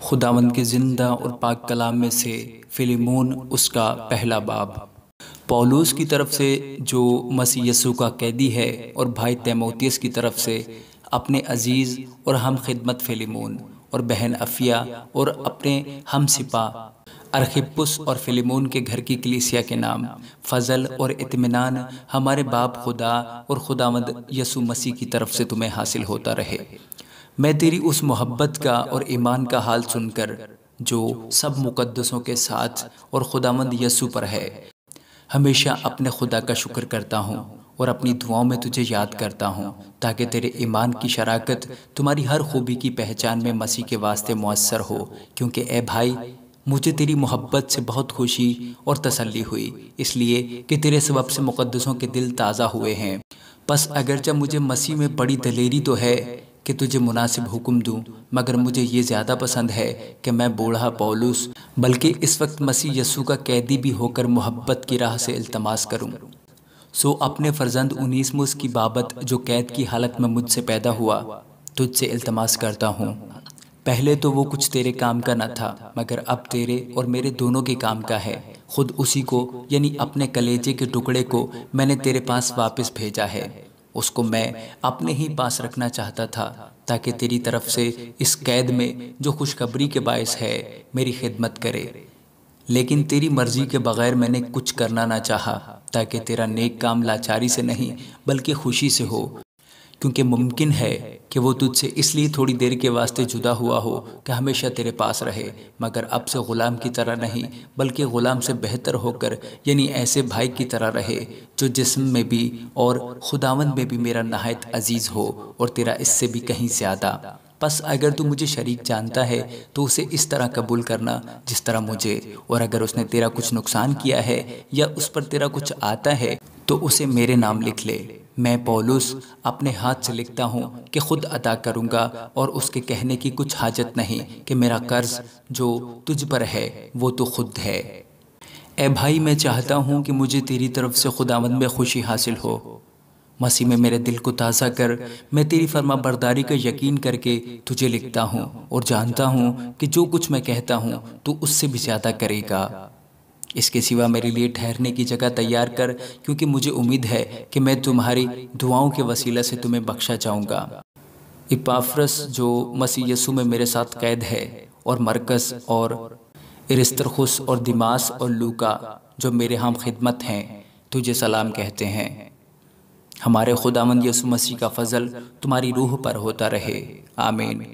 खुदावंद के ज़िंदा और पाक कलाम में से फिलिमोन उसका पहला बाब। पौलुस की तरफ से जो मसीह यीशु का कैदी है और भाई तीमुथियुस की तरफ से अपने अजीज़ और हम खिदमत फिलिमोन और बहन अफिया और अपने हम सिपा अरखिप्पुस और फिलिमोन के घर की कलीसिया के नाम फजल और इत्मीनान हमारे बाप खुदा और खुदावंद यीशु मसीह की तरफ से तुम्हें हासिल होता रहे। मैं तेरी उस मोहब्बत का और ईमान का हाल सुनकर जो सब मुकद्दसों के साथ और खुदावंद यीशु पर है हमेशा अपने खुदा का शुक्र करता हूँ और अपनी दुआओं में तुझे याद करता हूँ, ताकि तेरे ईमान की शराकत तुम्हारी हर खूबी की पहचान में मसीह के वास्ते मुयस्सर हो। क्योंकि ए भाई, मुझे तेरी मोहब्बत से बहुत खुशी और तसल्ली हुई, इसलिए कि तेरे सबब से मुकद्दसों के दिल ताज़ा हुए हैं। बस अगरचे मुझे मसीह में बड़ी दलेरी तो है कि तुझे मुनासिब हुक्म दूँ, मगर मुझे ये ज़्यादा पसंद है कि मैं बूढ़ा पौलुस बल्कि इस वक्त मसीह यीशु का कैदी भी होकर मोहब्बत की राह से इल्तमास करूँ। सो अपने फर्जंद उनीसमुस की बाबत जो कैद की हालत में मुझसे पैदा हुआ तुझसे इल्तमास करता हूँ। पहले तो वो कुछ तेरे काम का न था, मगर अब तेरे और मेरे दोनों के काम का है। खुद उसी को यानी अपने कलेजे के टुकड़े को मैंने तेरे पास वापस भेजा है। उसको मैं अपने ही पास रखना चाहता था, ताकि तेरी तरफ से इस कैद में जो खुशखबरी के बायस है मेरी खिदमत करे। लेकिन तेरी मर्जी के बगैर मैंने कुछ करना ना चाहा, ताकि तेरा नेक काम लाचारी से नहीं बल्कि खुशी से हो। क्योंकि मुमकिन है कि वो तुझसे इसलिए थोड़ी देर के वास्ते जुदा हुआ हो कि हमेशा तेरे पास रहे, मगर अब से ग़ुलाम की तरह नहीं बल्कि ग़ुलाम से बेहतर होकर यानी ऐसे भाई की तरह रहे जो जिस्म में भी और खुदावंद में भी मेरा नहायत अजीज़ हो और तेरा इससे भी कहीं ज़्यादा। बस अगर तू मुझे शरीक जानता है तो उसे इस तरह कबूल करना जिस तरह मुझे, और अगर उसने तेरा कुछ नुकसान किया है या उस पर तेरा कुछ आता है तो उसे मेरे नाम लिख ले। मैं पौलुस अपने हाथ से लिखता हूँ कि खुद अदा करूँगा, और उसके कहने की कुछ हाजत नहीं कि मेरा कर्ज जो तुझ पर है वो तो खुद है। ए भाई, मैं चाहता हूँ कि मुझे तेरी तरफ से खुदावंद में खुशी हासिल हो। मसीह में मेरे दिल को ताज़ा कर। मैं तेरी फर्मा बरदारी का यकीन करके तुझे लिखता हूँ और जानता हूँ कि जो कुछ मैं कहता हूँ तू उससे भी ज़्यादा करेगा। इसके सिवा मेरे लिए ठहरने की जगह तैयार कर, क्योंकि मुझे उम्मीद है कि मैं तुम्हारी दुआओं के वसीला से तुम्हें बख्शा जाऊँगा। इपाफ्रस जो मसीह यीशु में मेरे साथ कैद है, और मरकस और अरिस्तर्खुस और दिमास और लूका जो मेरे हम खिदमत हैं, तुझे सलाम कहते हैं। हमारे खुदावंद यीशु मसीह का फजल तुम्हारी रूह पर होता रहे। आमीन।